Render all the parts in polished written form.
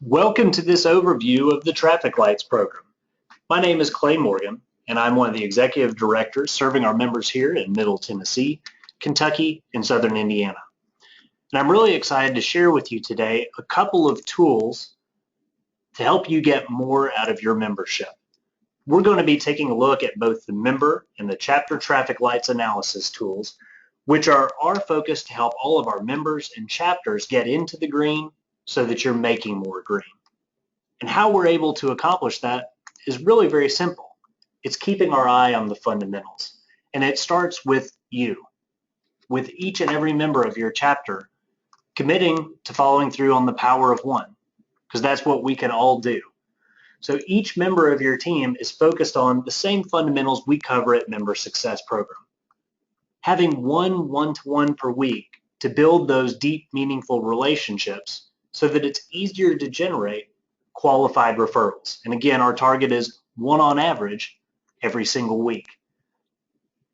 Welcome to this overview of the Traffic Lights program. My name is Clay Morgan, and I'm one of the executive directors serving our members here in Middle Tennessee, Kentucky, and Southern Indiana. And I'm really excited to share with you today a couple of tools to help you get more out of your membership. We're going to be taking a look at both the member and the chapter traffic lights analysis tools, which are our focus to help all of our members and chapters get into the green so that you're making more green. And how we're able to accomplish that is really very simple. It's keeping our eye on the fundamentals. And it starts with you, with each and every member of your chapter committing to following through on the power of one, because that's what we can all do. So each member of your team is focused on the same fundamentals we cover at Member Success Program. Having one-to-one per week to build those deep, meaningful relationships so that it's easier to generate qualified referrals. And again, our target is one on average every single week.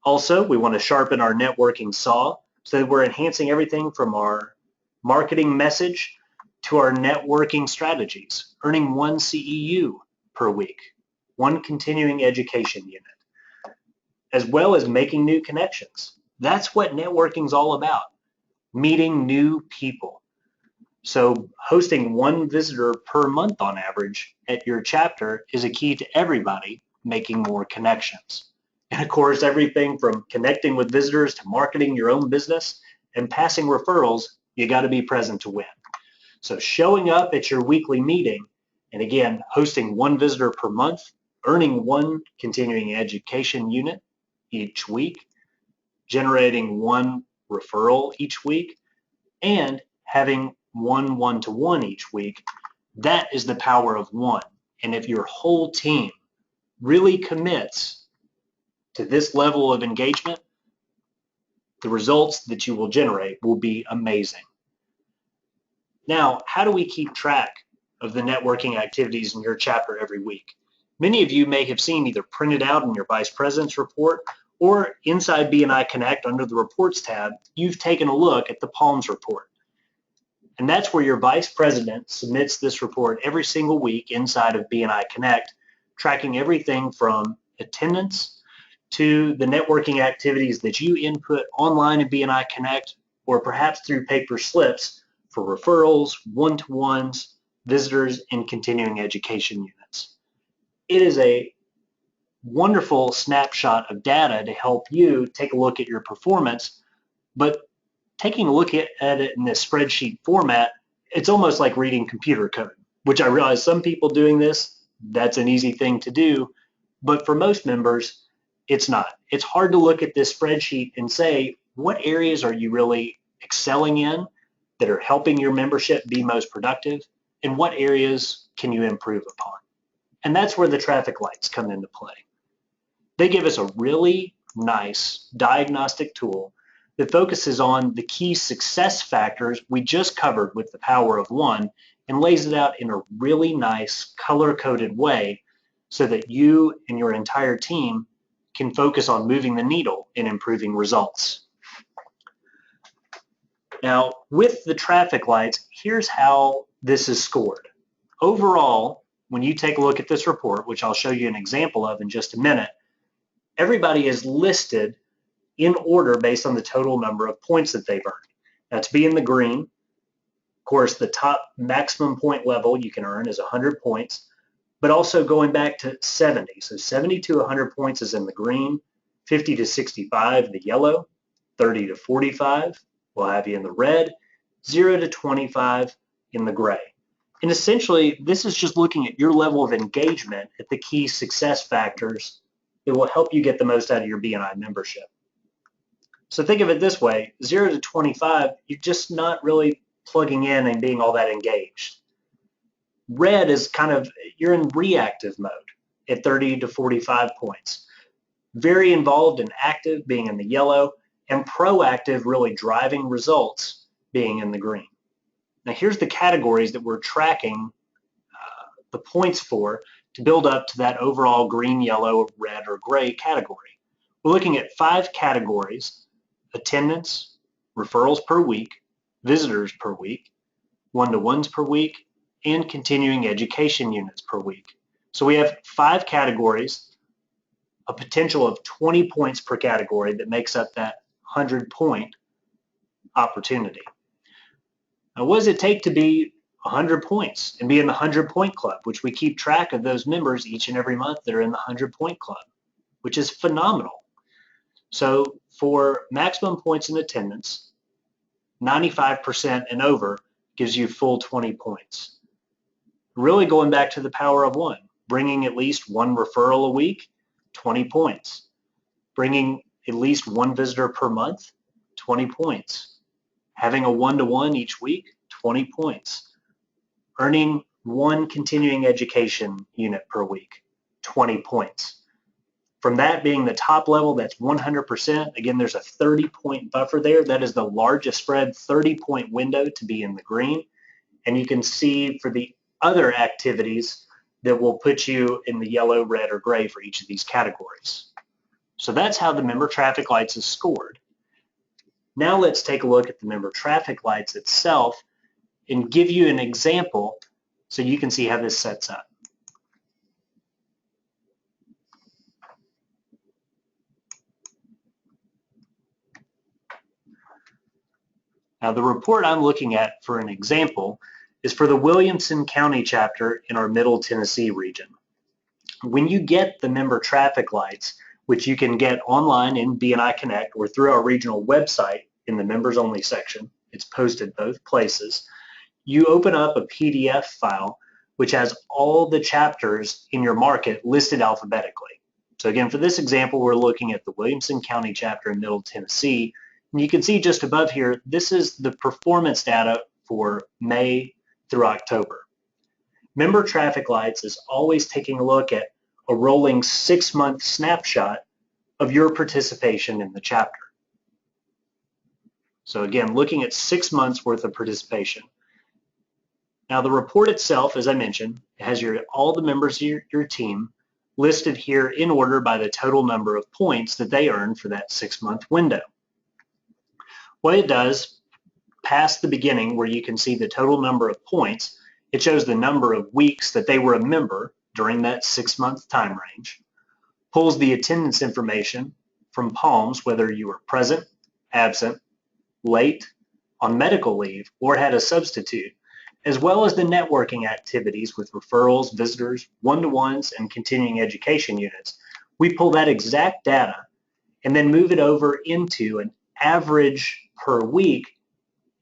Also, we want to sharpen our networking saw so that we're enhancing everything from our marketing message to our networking strategies, earning one CEU per week, one continuing education unit, as well as making new connections. That's what networking is all about, meeting new people. So hosting one visitor per month on average at your chapter is a key to everybody making more connections. And of course, everything from connecting with visitors to marketing your own business and passing referrals, you got to be present to win. So showing up at your weekly meeting, and again, hosting one visitor per month, earning one continuing education unit each week, generating one referral each week, and having one-to-one each week, that is the power of one. And if your whole team really commits to this level of engagement, the results that you will generate will be amazing. Now, how do we keep track of the networking activities in your chapter every week? Many of you may have seen either printed out in your Vice President's report or inside BNI Connect under the Reports tab, you've taken a look at the Palms report. And that's where your Vice President submits this report every single week inside of BNI Connect, tracking everything from attendance to the networking activities that you input online in BNI Connect or perhaps through paper slips for referrals, one-to-ones, visitors, and continuing education units. It is a wonderful snapshot of data to help you take a look at your performance, but taking a look at it in this spreadsheet format, it's almost like reading computer code, which I realize some people doing this, that's an easy thing to do, but for most members, it's not. It's hard to look at this spreadsheet and say, what areas are you really excelling in that are helping your membership be most productive, and what areas can you improve upon? And that's where the traffic lights come into play. They give us a really nice diagnostic tool that focuses on the key success factors we just covered with the power of one and lays it out in a really nice color-coded way so that you and your entire team can focus on moving the needle and improving results. Now, with the traffic lights, here's how this is scored. Overall, when you take a look at this report, which I'll show you an example of in just a minute, everybody is listed in order based on the total number of points that they've earned. Now, to be in the green, of course, the top maximum point level you can earn is 100 points, but also going back to 70. So 70 to 100 points is in the green, 50 to 65 the yellow, 30 to 45 will have you in the red, 0 to 25 in the gray. And essentially, this is just looking at your level of engagement at the key success factors that will help you get the most out of your BNI membership. So think of it this way, 0 to 25, you're just not really plugging in and being all that engaged. Red is kind of, you're in reactive mode at 30 to 45 points. Very involved and active being in the yellow, and proactive, really driving results, being in the green. Now here's the categories that we're tracking the points for to build up to that overall green, yellow, red, or gray category. We're looking at 5 categories: attendance, referrals per week, visitors per week, one-to-ones per week, and continuing education units per week. So we have 5 categories, a potential of 20 points per category that makes up that 100-point opportunity. Now, what does it take to be 100 points and be in the 100-point club, which we keep track of those members each and every month that are in the 100-point club, which is phenomenal. So for maximum points in attendance, 95% and over gives you full 20 points. Really going back to the power of one, bringing at least one referral a week, 20 points. Bringing at least one visitor per month, 20 points. Having a one-to-one each week, 20 points. Earning one continuing education unit per week, 20 points. From that being the top level, that's 100%. Again, there's a 30-point buffer there. That is the largest spread, 30-point window to be in the green. And you can see for the other activities that will put you in the yellow, red, or gray for each of these categories. So that's how the member traffic lights is scored. Now let's take a look at the member traffic lights itself and give you an example so you can see how this sets up. Now the report I'm looking at for an example is for the Williamson County chapter in our Middle Tennessee region. When you get the member traffic lights, which you can get online in BNI Connect or through our regional website in the members only section, it's posted both places, you open up a PDF file which has all the chapters in your market listed alphabetically. So again, for this example, we're looking at the Williamson County chapter in Middle Tennessee. And you can see just above here, this is the performance data for May through October. Member traffic lights is always taking a look at a rolling 6-month snapshot of your participation in the chapter. So again, looking at 6 months worth of participation. Now the report itself, as I mentioned, has all the members of your team listed here in order by the total number of points that they earned for that 6-month window. What it does, past the beginning where you can see the total number of points, it shows the number of weeks that they were a member during that 6-month time range, pulls the attendance information from Palms, whether you were present, absent, late, on medical leave, or had a substitute, as well as the networking activities with referrals, visitors, one-to-ones, and continuing education units. We pull that exact data and then move it over into an average per week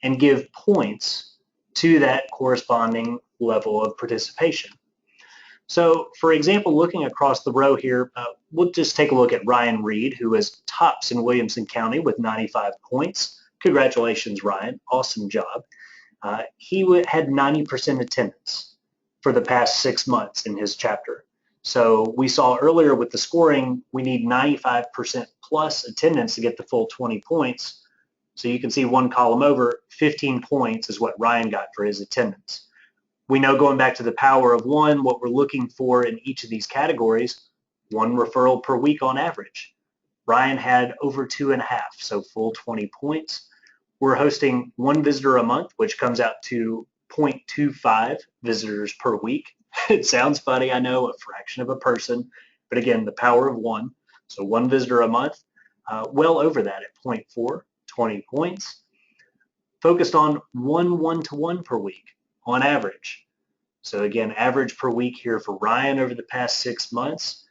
and give points to that corresponding level of participation. So for example, looking across the row here, we'll just take a look at Ryan Reed, who is tops in Williamson County with 95 points. Congratulations, Ryan. Awesome job. He had 90% attendance for the past 6 months in his chapter. So we saw earlier with the scoring, we need 95% plus attendance to get the full 20 points. So you can see one column over, 15 points is what Ryan got for his attendance. We know, going back to the power of one, what we're looking for in each of these categories, one referral per week on average. Ryan had over 2.5, so full 20 points. We're hosting one visitor a month, which comes out to 0.25 visitors per week. It sounds funny, I know, a fraction of a person, but again, the power of one. So one visitor a month, well over that at 0.4, 20 points. Focused on one-to-one per week on average. So again, average per week here for Ryan over the past 6 months,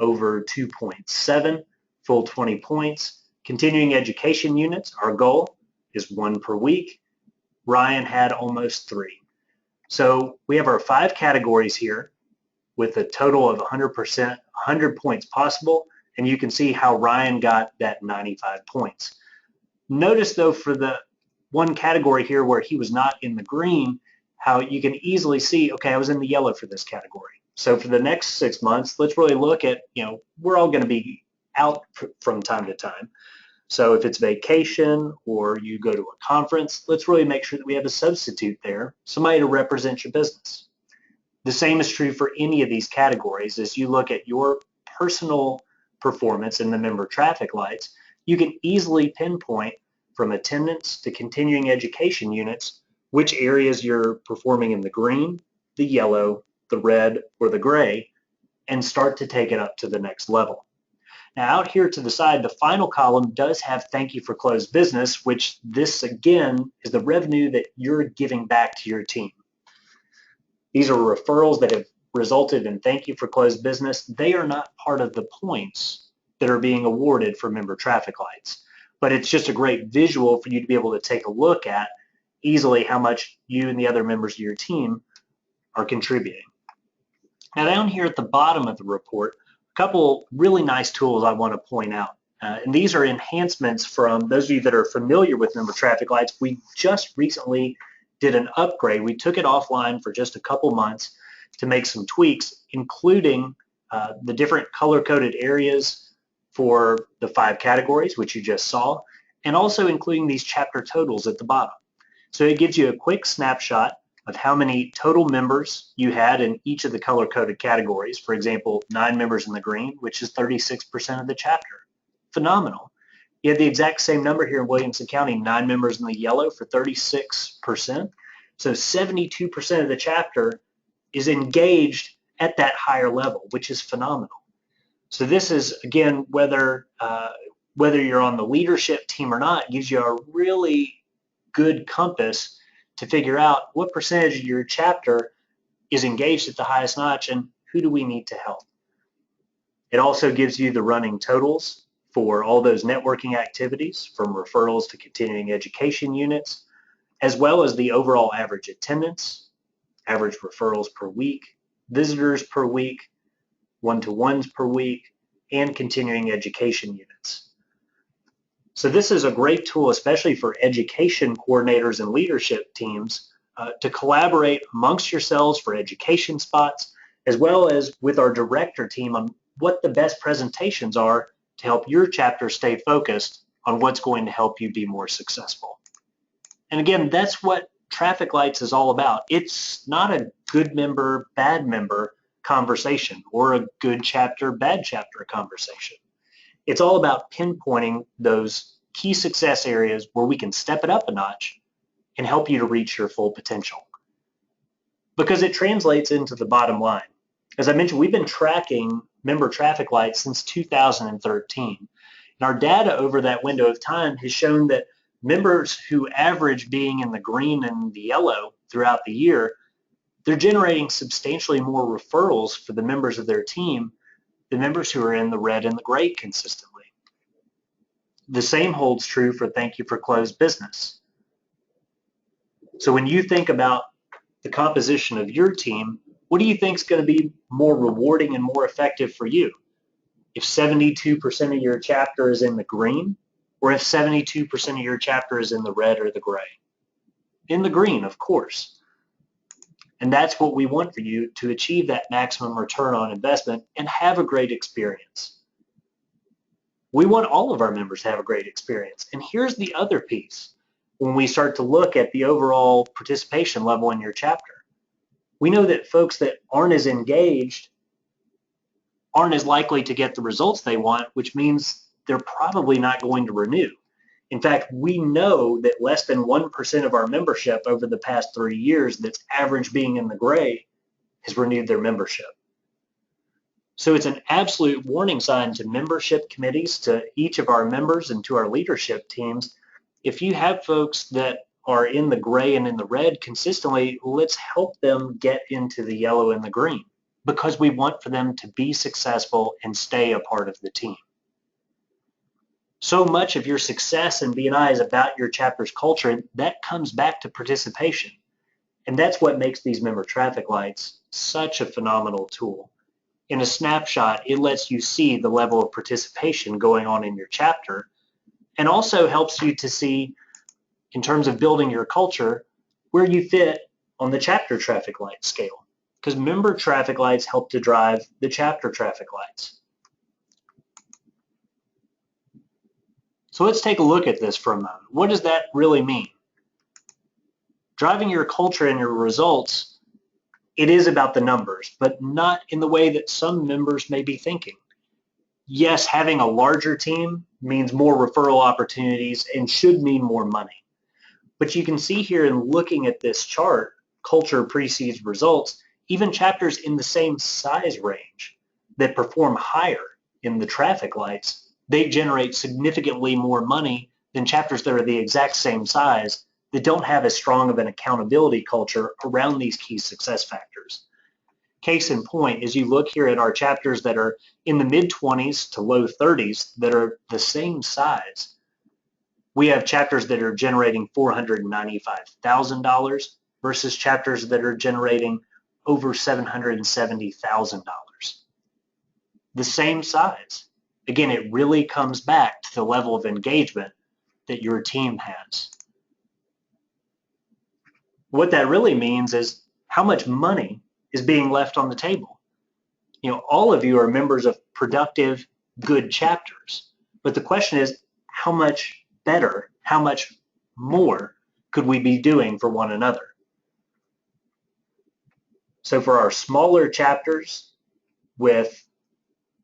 over 2.7, full 20 points. Continuing education units, our goal is 1 per week. Ryan had almost 3. So we have our 5 categories here with a total of 100%, 100 points possible, and you can see how Ryan got that 95 points. Notice though, for the one category here where he was not in the green, how you can easily see, okay, I was in the yellow for this category. So for the next 6 months, let's really look at, we're all going to be out from time to time. So if it's vacation or you go to a conference, let's really make sure that we have a substitute there, somebody to represent your business. The same is true for any of these categories. As you look at your personal performance in the member traffic lights, you can easily pinpoint from attendance to continuing education units which areas you're performing in the green the yellow, the red, or the gray, and start to take it up to the next level. Now out here to the side, the final column does have thank you for closed business, which this again is the revenue that you're giving back to your team. These are referrals that have resulted in thank you for closed business. They are not part of the points that are being awarded for member traffic lights, but it's just a great visual for you to be able to take a look at easily how much you and the other members of your team are contributing. Now down here at the bottom of the report, a couple really nice tools I want to point out. And these are enhancements from those of you that are familiar with member traffic lights. We just recently did an upgrade. We took it offline for just a couple months to make some tweaks, including the different color-coded areas for the 5 categories, which you just saw, and also including these chapter totals at the bottom. So it gives you a quick snapshot of how many total members you had in each of the color-coded categories. For example, 9 members in the green, which is 36% of the chapter. Phenomenal. You had the exact same number here in Williamson County, 9 members in the yellow for 36%. So 72% of the chapter is engaged at that higher level, which is phenomenal. So this is, again, whether you're on the leadership team or not, gives you a really good compass to figure out what percentage of your chapter is engaged at the highest notch and who do we need to help. It also gives you the running totals for all those networking activities, from referrals to continuing education units, as well as the overall average attendance, average referrals per week, visitors per week, one-to-ones per week, and continuing education units. So this is a great tool, especially for education coordinators and leadership teams, to collaborate amongst yourselves for education spots, as well as with our director team on what the best presentations are to help your chapter stay focused on what's going to help you be more successful. And again, that's what traffic lights is all about. It's not a good member, bad member conversation or a good chapter, bad chapter conversation. It's all about pinpointing those key success areas where we can step it up a notch and help you to reach your full potential. Because it translates into the bottom line. As I mentioned, we've been tracking member traffic lights since 2013. And our data over that window of time has shown that members who average being in the green and the yellow throughout the year, they're generating substantially more referrals for the members of their team than members who are in the red and the gray consistently. The same holds true for thank you for closed business. So when you think about the composition of your team, what do you think is going to be more rewarding and more effective for you? If 72% of your chapter is in the green, or if 72% of your chapter is in the red or the gray? In the green, of course. And that's what we want for you, to achieve that maximum return on investment and have a great experience. We want all of our members to have a great experience. And here's the other piece. When we start to look at the overall participation level in your chapter, we know that folks that aren't as engaged aren't as likely to get the results they want, which means they're probably not going to renew. In fact, we know that less than 1% of our membership over the past 3 years that's average being in the gray has renewed their membership. So it's an absolute warning sign to membership committees, to each of our members and to our leadership teams. If you have folks that are in the gray and in the red consistently, let's help them get into the yellow and the green, because we want for them to be successful and stay a part of the team. So much of your success in B&I is about your chapter's culture, and that comes back to participation. And that's what makes these member traffic lights such a phenomenal tool. In a snapshot, it lets you see the level of participation going on in your chapter, and also helps you to see, in terms of building your culture, where you fit on the chapter traffic light scale. Because member traffic lights help to drive the chapter traffic lights. So let's take a look at this for a moment. What does that really mean? Driving your culture and your results, it is about the numbers, but not in the way that some members may be thinking. Yes, having a larger team means more referral opportunities and should mean more money. But you can see here in looking at this chart culture precedes results, even chapters in the same size range that perform higher in the traffic lights, they generate significantly more money than chapters that are the exact same size that don't have as strong of an accountability culture around these key success factors. Case in point, as you look here at our chapters that are in the mid-20s to low 30s that are the same size, we have chapters that are generating $495,000 versus chapters that are generating over $770,000. The same size. Again, it really comes back to the level of engagement that your team has. What that really means is how much money is being left on the table. All of you are members of productive, good chapters, but the question is, how much better, how much more could we be doing for one another? So for our smaller chapters with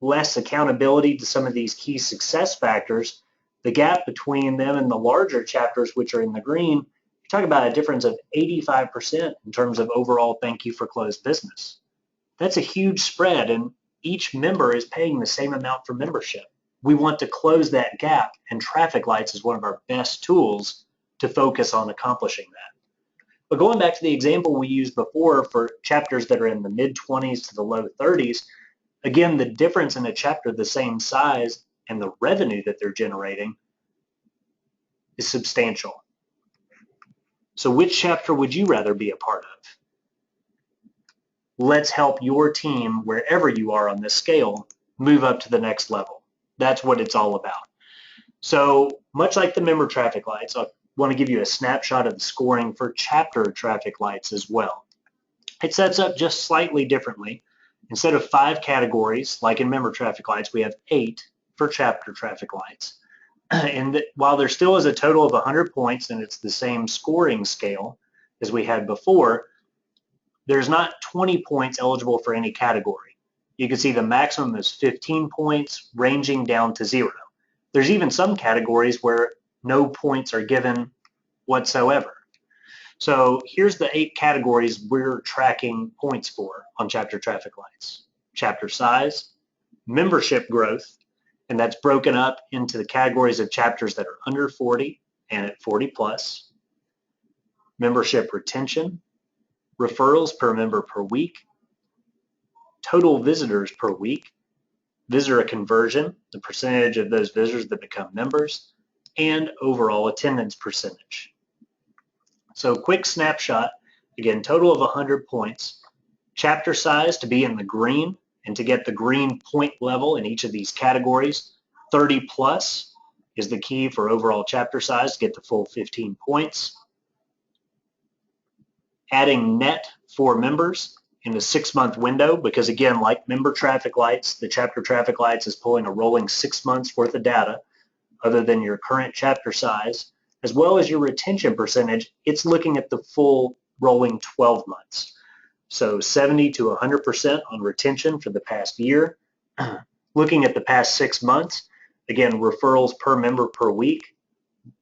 less accountability to some of these key success factors, the gap between them and the larger chapters, which are in the green, you talk about a difference of 85% in terms of overall thank you for closed business. That's a huge spread, and each member is paying the same amount for membership. We want to close that gap, and traffic lights is one of our best tools to focus on accomplishing that. But going back to the example we used before for chapters that are in the mid-20s to the low 30s, again, the difference in a chapter the same size and the revenue that they're generating is substantial. So which chapter would you rather be a part of? Let's help your team, wherever you are on this scale, move up to the next level. That's what it's all about. So much like the member traffic lights, I want to give you a snapshot of the scoring for chapter traffic lights as well. It sets up just slightly differently. Instead of 5 categories, like in member traffic lights, we have 8 for chapter traffic lights. And while there still is a total of 100 points, and it's the same scoring scale as we had before, there's not 20 points eligible for any category. You can see the maximum is 15 points, ranging down to 0. There's even some categories where no points are given whatsoever. So here's the 8 categories we're tracking points for on chapter traffic lights. Chapter size, membership growth, and that's broken up into the categories of chapters that are under 40 and at 40 plus. Membership retention, referrals per member per week, total visitors per week, visitor conversion, the percentage of those visitors that become members, and overall attendance percentage. So quick snapshot, again, total of 100 points. Chapter size to be in the green, and to get the green point level in each of these categories, 30 plus is the key for overall chapter size to get the full 15 points. Adding net 4 members in a 6-month window, because again, like member traffic lights, the chapter traffic lights is pulling a rolling 6 months worth of data other than your current chapter size, as well as your retention percentage. It's looking at the full rolling 12 months. So 70 to 100% on retention for the past year. Looking at the past 6 months, again, referrals per member per week,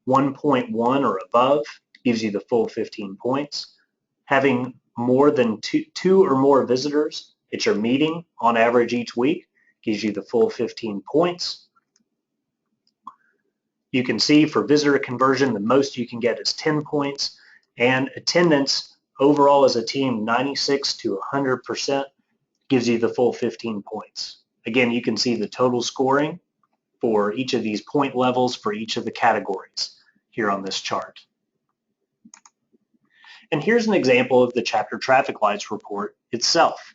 1.1 or above gives you the full 15 points. Having more than two or more visitors at your meeting on average each week gives you the full 15 points. You can see for visitor conversion, the most you can get is 10 points, and attendance overall as a team, 96 to 100% gives you the full 15 points. Again, you can see the total scoring for each of these point levels for each of the categories here on this chart. And here's an example of the chapter traffic lights report itself.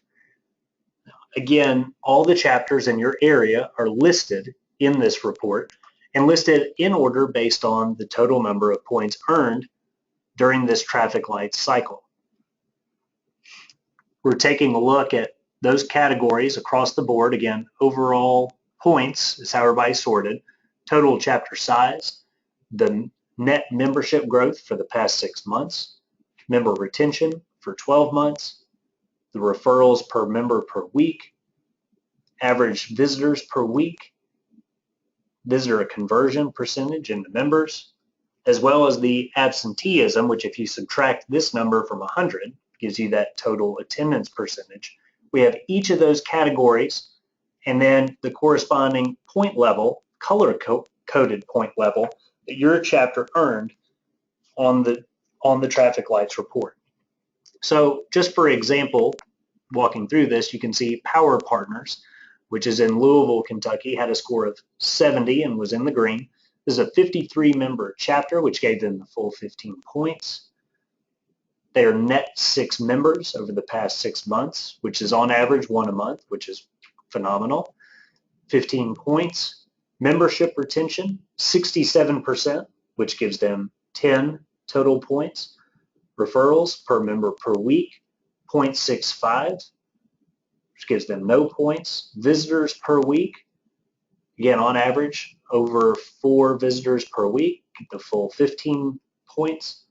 Again, all the chapters in your area are listed in this report and listed in order based on the total number of points earned during this traffic light cycle. We're taking a look at those categories across the board. Again, overall points is how everybody's sorted, total chapter size, the net membership growth for the past 6 months, member retention for 12 months, the referrals per member per week, average visitors per week, visitor conversion percentage into members, as well as the absenteeism, which if you subtract this number from 100, gives you that total attendance percentage. We have each of those categories and then the corresponding point level, color-coded point level that your chapter earned on the traffic lights report. So just for example, walking through this, you can see Power Partners, which is in Louisville, Kentucky, had a score of 70 and was in the green. This is a 53-member chapter, which gave them the full 15 points. They are net 6 members over the past 6 months, which is on average 1 a month, which is phenomenal. 15 points. Membership retention, 67%, which gives them 10 total points. Referrals per member per week, 0.65, which gives them no points. Visitors per week, again, on average, over 4 visitors per week, the full 15 points.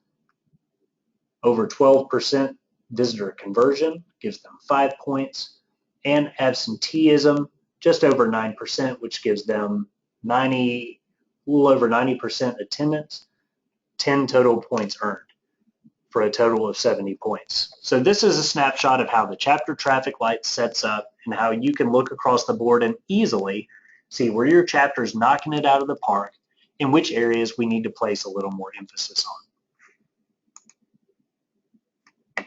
Over 12% visitor conversion gives them 5 points. And absenteeism, just over 9%, which gives them a little over 90% attendance, 10 total points earned for a total of 70 points. So this is a snapshot of how the chapter traffic light sets up and how you can look across the board and easily see where your chapter is knocking it out of the park and which areas we need to place a little more emphasis on.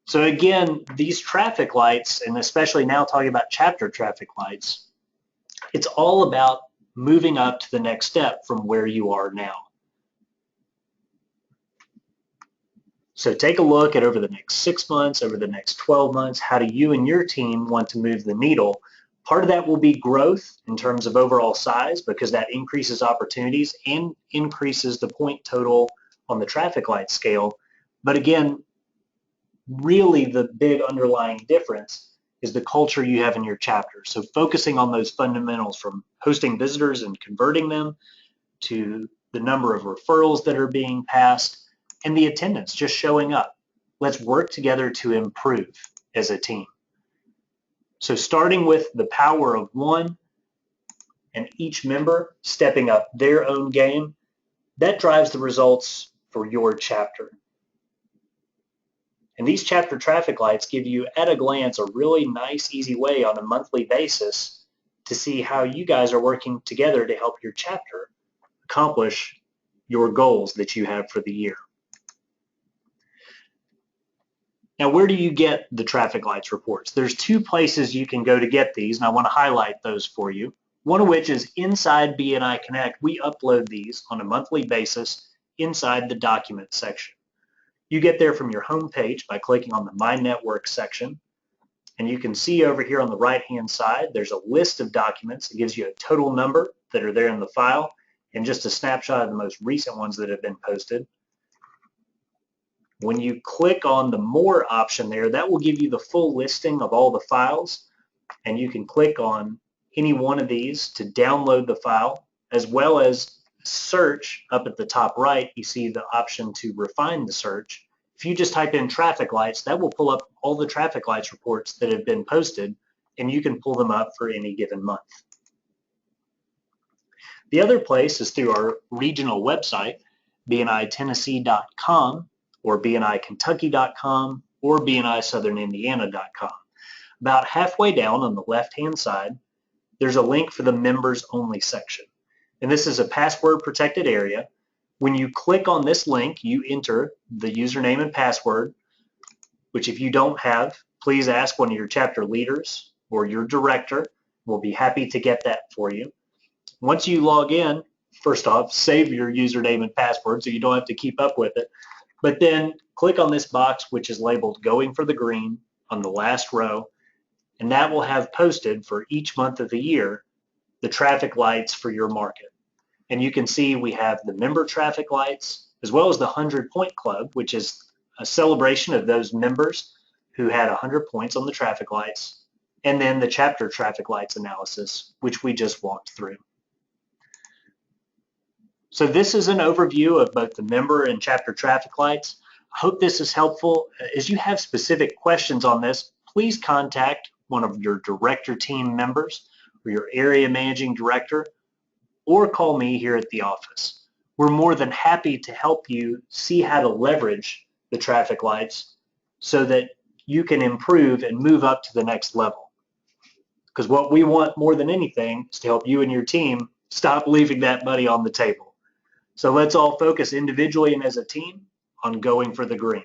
So again, these traffic lights, and especially now talking about chapter traffic lights, it's all about moving up to the next step from where you are now. So take a look at over the next 6 months, over the next 12 months, how do you and your team want to move the needle? Part of that will be growth in terms of overall size because that increases opportunities and increases the point total on the traffic light scale. But again, really the big underlying difference is the culture you have in your chapter. So focusing on those fundamentals from hosting visitors and converting them to the number of referrals that are being passed and the attendance just showing up. Let's work together to improve as a team. So starting with the power of one and each member stepping up their own game, that drives the results for your chapter. And these chapter traffic lights give you at a glance a really nice, easy way on a monthly basis to see how you guys are working together to help your chapter accomplish your goals that you have for the year. Now, where do you get the traffic lights reports? There's 2 places you can go to get these, and I want to highlight those for you. One of which is inside BNI Connect. We upload these on a monthly basis inside the document section. You get there from your home page by clicking on the My Network section, and you can see over here on the right-hand side, there's a list of documents. It gives you a total number that are there in the file, and just a snapshot of the most recent ones that have been posted. When you click on the More option there, that will give you the full listing of all the files, and you can click on any one of these to download the file, as well as search. Up at the top right, you see the option to refine the search. If you just type in traffic lights, that will pull up all the traffic lights reports that have been posted, and you can pull them up for any given month. The other place is through our regional website, bnitennessee.com, or bnikentucky.com, or bnisouthernIndiana.com. About halfway down on the left-hand side, there's a link for the members only section. And this is a password protected area. When you click on this link, you enter the username and password, which if you don't have, please ask one of your chapter leaders or your director. We'll be happy to get that for you. Once you log in, first off, save your username and password so you don't have to keep up with it. But then click on this box, which is labeled Going for the Green on the last row, and that will have posted for each month of the year the traffic lights for your market. And you can see we have the member traffic lights as well as the 100-point club, which is a celebration of those members who had 100 points on the traffic lights, and then the chapter traffic lights analysis, which we just walked through. So this is an overview of both the member and chapter traffic lights. I hope this is helpful. As you have specific questions on this, please contact one of your director team members or your area managing director, or call me here at the office. We're more than happy to help you see how to leverage the traffic lights so that you can improve and move up to the next level. Because what we want more than anything is to help you and your team stop leaving that money on the table. So let's all focus individually and as a team on going for the green.